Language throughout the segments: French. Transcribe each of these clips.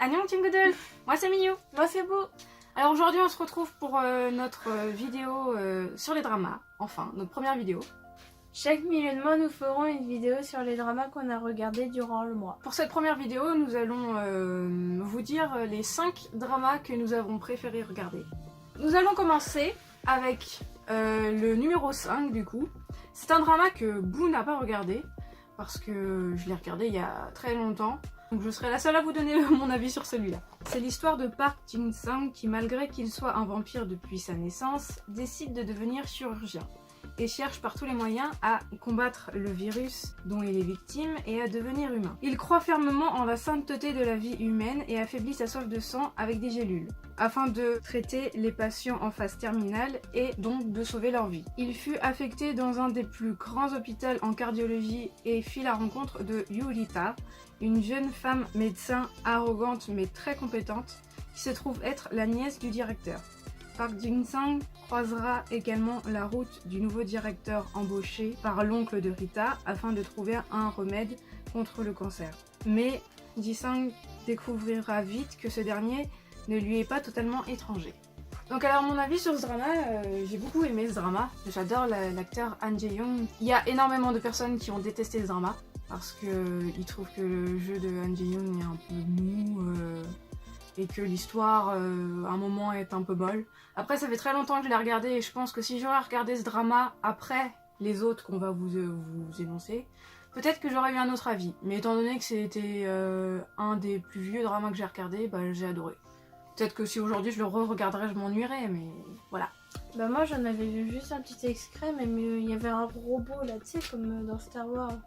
Annyeong 친구들, moi c'est Miyu. Moi c'est beau. Alors aujourd'hui on se retrouve pour notre vidéo sur les dramas, enfin notre première vidéo. Chaque milieu de mois nous ferons une vidéo sur les dramas qu'on a regardés durant le mois. Pour cette première vidéo nous allons vous dire les 5 dramas que nous avons préféré regarder. Nous allons commencer avec le numéro 5 du coup. C'est un drama que Boo n'a pas regardé parce que je l'ai regardé il y a très longtemps. Donc je serai la seule à vous donner mon avis sur celui-là. C'est l'histoire de Park Jin-sang qui, malgré qu'il soit un vampire depuis sa naissance, décide de devenir chirurgien et cherche par tous les moyens à combattre le virus dont il est victime et à devenir humain. Il croit fermement en la sainteté de la vie humaine et affaiblit sa soif de sang avec des gélules, afin de traiter les patients en phase terminale et donc de sauver leur vie. Il fut affecté dans un des plus grands hôpitaux en cardiologie et fit la rencontre de Yurita, une jeune femme médecin arrogante mais très compétente, qui se trouve être la nièce du directeur. Park Jin-sang croisera également la route du nouveau directeur embauché par l'oncle de Rita afin de trouver un remède contre le cancer. Mais Ji-sang découvrira vite que ce dernier ne lui est pas totalement étranger. Donc alors mon avis sur ce drama, j'ai beaucoup aimé ce drama. J'adore l'acteur Han Jae-young. Il y a énormément de personnes qui ont détesté ce drama parce qu'ils trouvent que le jeu de Han Jae-young est un peu mou et que l'histoire à un moment est un peu molle. Après ça fait très longtemps que je l'ai regardé et je pense que si j'aurais regardé ce drama après les autres qu'on va vous énoncer, peut-être que j'aurais eu un autre avis. Mais étant donné que c'était un des plus vieux dramas que j'ai regardé, bah, j'ai adoré. Peut-être que si aujourd'hui je le re-regarderais, je m'ennuierais, mais voilà. Bah moi j'en avais vu juste un petit extrait, mais il y avait un robot là, tu sais, comme dans Star Wars.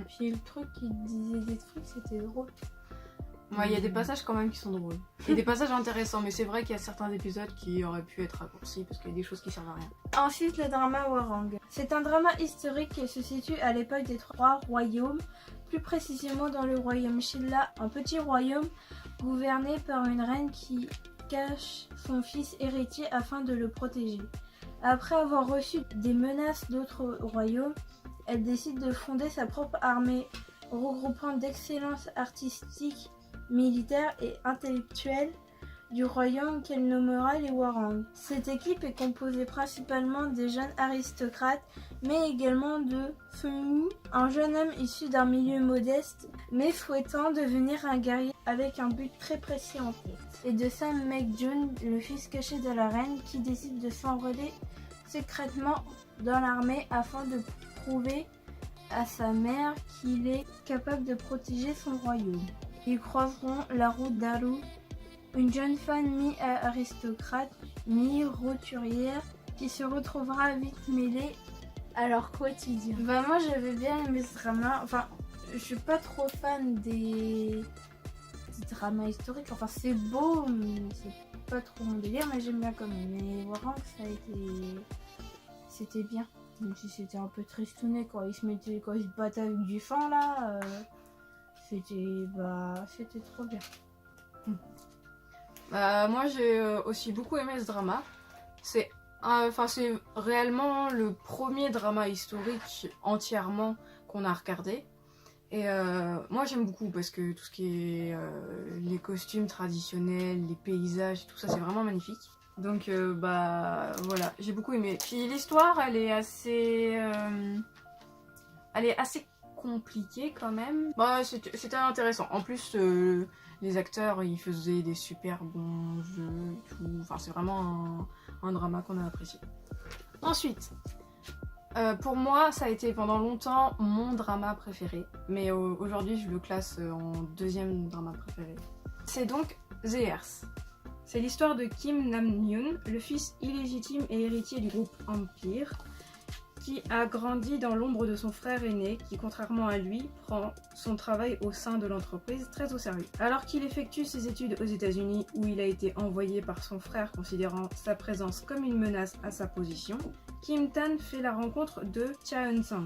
Puis le truc qui disait des trucs, c'était drôle. Ouais, il y a des passages quand même qui sont drôles. Il y a des passages intéressants, mais c'est vrai qu'il y a certains épisodes qui auraient pu être raccourcis parce qu'il y a des choses qui servent à rien. Ensuite, le drama Hwarang. C'est un drama historique qui se situe à l'époque des 3 royaumes, plus précisément dans le royaume Shilla, un petit royaume gouverné par une reine qui cache son fils héritier afin de le protéger. Après avoir reçu des menaces d'autres royaumes, elle décide de fonder sa propre armée regroupant d'excellence artistique, militaire et intellectuelle du royaume qu'elle nommera les Hwarang. Cette équipe est composée principalement des jeunes aristocrates, mais également de Seung-woo, un jeune homme issu d'un milieu modeste, mais souhaitant devenir un guerrier avec un but très précis en tête, et de Sam Mek-jun, le fils caché de la reine, qui décide de s'enrôler secrètement dans l'armée afin de prouver à sa mère qu'il est capable de protéger son royaume. Ils croiseront la route d'Haru, une jeune femme mi-aristocrate, mi-roturière, qui se retrouvera vite mêlée à leur quotidien. Bah moi j'avais bien aimé ce drama, enfin je suis pas trop fan des dramas historiques, enfin c'est beau mais c'est pas trop mon délire, mais j'aime bien quand même. Mais Hwarang c'était bien. Même si c'était un peu tristouné quand ils se battaient avec du fan là, c'était trop bien. Moi j'ai aussi beaucoup aimé ce drama. C'est réellement le premier drama historique entièrement qu'on a regardé. Et moi j'aime beaucoup parce que tout ce qui est les costumes traditionnels, les paysages, tout ça c'est vraiment magnifique. Donc voilà, j'ai beaucoup aimé. Puis l'histoire elle est assez compliquée quand même. Bah c'était intéressant. En plus les acteurs ils faisaient des super bons jeux et tout. Enfin c'est vraiment un drama qu'on a apprécié. Ensuite pour moi ça a été pendant longtemps mon drama préféré. Mais aujourd'hui je le classe en deuxième drama préféré. C'est donc The Hearse. C'est l'histoire de Kim Nam-yoon, le fils illégitime et héritier du groupe Empire, qui a grandi dans l'ombre de son frère aîné, qui contrairement à lui, prend son travail au sein de l'entreprise très au sérieux. Alors qu'il effectue ses études aux États-Unis, où il a été envoyé par son frère considérant sa présence comme une menace à sa position, Kim Tan fait la rencontre de Cha Eun-sang,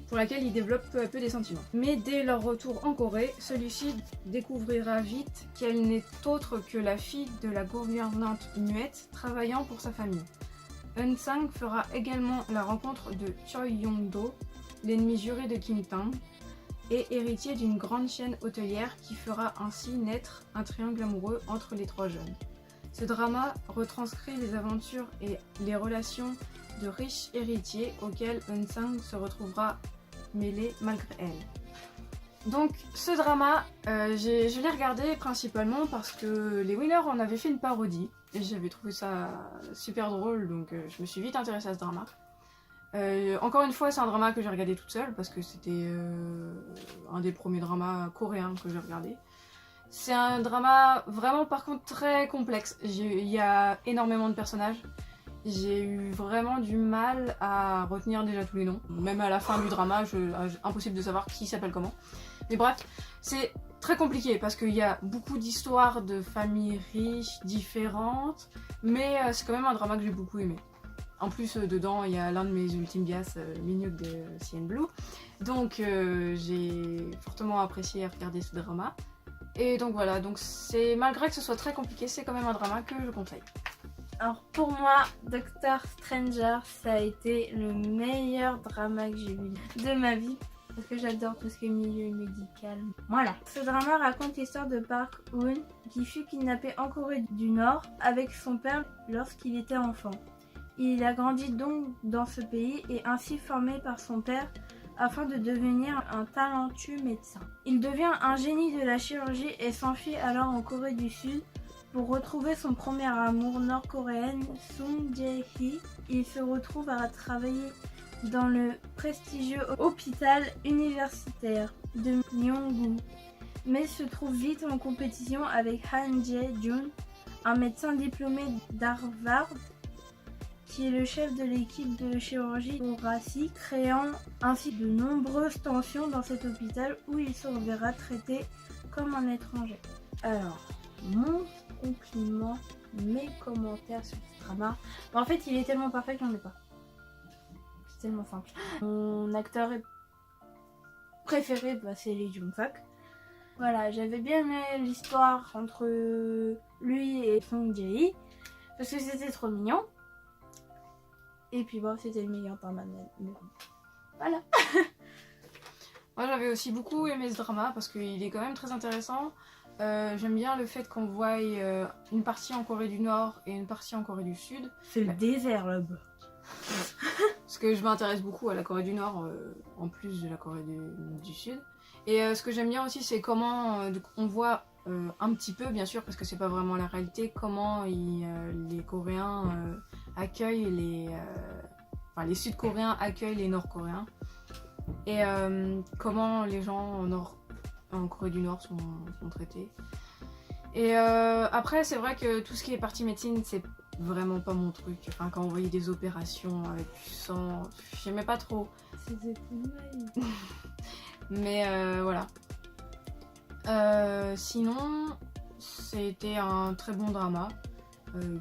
pour laquelle il développe peu à peu des sentiments. Mais dès leur retour en Corée, celui-ci découvrira vite qu'elle n'est autre que la fille de la gouvernante muette travaillant pour sa famille. Eun-sang fera également la rencontre de Choi Yong-do, l'ennemi juré de Kim Tan, et héritier d'une grande chaîne hôtelière qui fera ainsi naître un triangle amoureux entre les trois jeunes. Ce drama retranscrit les aventures et les relations de riches héritiers auxquels Eun-sang se retrouvera mêlé malgré elle. Donc ce drama, je l'ai regardé principalement parce que les Winners en avaient fait une parodie et j'avais trouvé ça super drôle, donc je me suis vite intéressée à ce drama. Encore une fois, c'est un drama que j'ai regardé toute seule parce que c'était un des premiers dramas coréens que j'ai regardé. C'est un drama vraiment par contre très complexe. Il y a énormément de personnages. J'ai eu vraiment du mal à retenir déjà tous les noms. Même à la fin du drama, impossible de savoir qui s'appelle comment. Mais bref, c'est très compliqué parce qu'il y a beaucoup d'histoires de familles riches, différentes. Mais c'est quand même un drama que j'ai beaucoup aimé. En plus, dedans, il y a l'un de mes ultimes bias, Minhyuk de CN Blue. Donc j'ai fortement apprécié regarder ce drama. Et donc voilà, donc c'est malgré que ce soit très compliqué, c'est quand même un drama que je conseille. Alors pour moi, Doctor Stranger, ça a été le meilleur drama que j'ai vu de ma vie. Parce que j'adore tout ce qui est milieu médical. Voilà. Ce drama raconte l'histoire de Park Hoon qui fut kidnappé en Corée du Nord avec son père lorsqu'il était enfant. Il a grandi donc dans ce pays et ainsi formé par son père afin de devenir un talentueux médecin. Il devient un génie de la chirurgie et s'enfuit alors en Corée du Sud pour retrouver son premier amour nord-coréenne, Sung Jae-hee. Il se retrouve à travailler dans le prestigieux hôpital universitaire de Myeonggu, mais se trouve vite en compétition avec Han Jae-jun, un médecin diplômé d'Harvard, qui est le chef de l'équipe de chirurgie thoracique, créant ainsi de nombreuses tensions dans cet hôpital où il se reverra traité comme un étranger. Alors, mon compliment, mes commentaires sur ce drama, en fait il est tellement parfait que j'en ai pas. C'est tellement simple. Mon acteur préféré, c'est Lee Jung-suk. Voilà, j'avais bien aimé l'histoire entre lui et Sung Jae-hee parce que c'était trop mignon. Et puis bon, c'était le meilleur drama de ma vie. Voilà. Moi j'avais aussi beaucoup aimé ce drama parce qu'il est quand même très intéressant. J'aime bien le fait qu'on voie une partie en Corée du Nord et une partie en Corée du Sud. C'est le désert là-bas. Parce que je m'intéresse beaucoup à la Corée du Nord en plus de la Corée du Sud. Et ce que j'aime bien aussi, c'est comment on voit un petit peu, bien sûr, parce que c'est pas vraiment la réalité, comment les Coréens accueillent les Sud-Coréens accueillent les Nord-Coréens. Et comment les gens en Corée du Nord sont traités. Et après, c'est vrai que tout ce qui est partie médecine, c'est vraiment pas mon truc. Enfin, quand on voyait des opérations avec du sang, j'aimais pas trop. C'était tout mal. Mais voilà. Sinon, c'était un très bon drama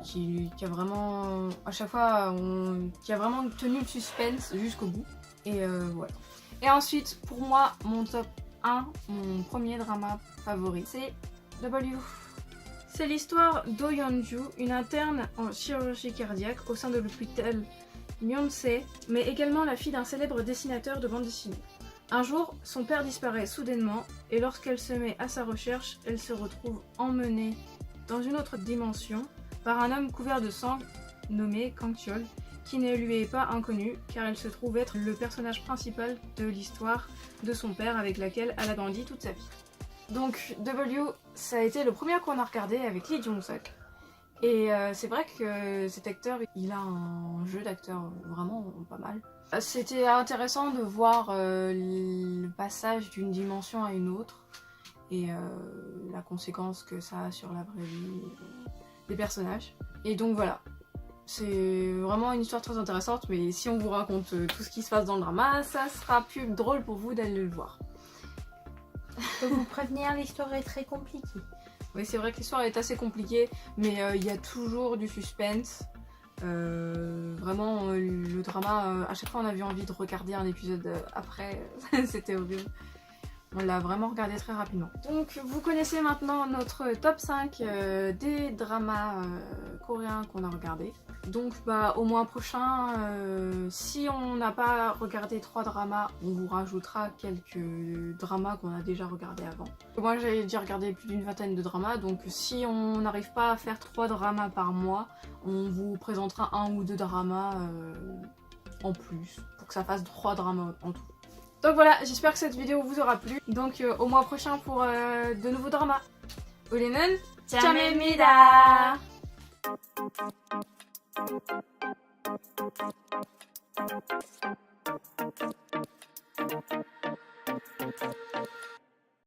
qui a vraiment, à chaque fois, qui a vraiment tenu le suspense jusqu'au bout. Et voilà. Et ensuite, pour moi, mon top 1, mon premier drama favori, c'est W. C'est l'histoire d'O Yeon-ju, une interne en chirurgie cardiaque au sein de l'hôpital Myeonse, mais également la fille d'un célèbre dessinateur de bande dessinée. Un jour, son père disparaît soudainement et lorsqu'elle se met à sa recherche, elle se retrouve emmenée dans une autre dimension par un homme couvert de sang nommé Kang Cheol, qui ne lui est pas inconnu car elle se trouve être le personnage principal de l'histoire de son père avec laquelle elle a grandi toute sa vie. Donc W, ça a été le premier qu'on a regardé avec Lee Jung-suk. Et c'est vrai que cet acteur, il a un jeu d'acteur vraiment pas mal. C'était intéressant de voir le passage d'une dimension à une autre et la conséquence que ça a sur la vraie vie des personnages. Et donc voilà, c'est vraiment une histoire très intéressante, mais si on vous raconte tout ce qui se passe dans le drama, ça sera plus drôle pour vous d'aller le voir. Je peux vous prévenir, l'histoire est très compliquée. Oui, c'est vrai que l'histoire est assez compliquée, mais il y a toujours du suspense. Vraiment, le drama, à chaque fois on avait envie de regarder un épisode après, c'était horrible. On l'a vraiment regardé très rapidement. Donc vous connaissez maintenant notre top 5 des dramas coréens qu'on a regardés. Donc bah au mois prochain, si on n'a pas regardé 3 dramas, on vous rajoutera quelques dramas qu'on a déjà regardés avant. Moi j'ai déjà regardé plus d'une vingtaine de dramas, donc si on n'arrive pas à faire 3 dramas par mois, on vous présentera 1 ou 2 dramas en plus, pour que ça fasse 3 dramas en tout. Donc voilà, j'espère que cette vidéo vous aura plu. Donc au mois prochain pour de nouveaux dramas. 우리는 짬입니다.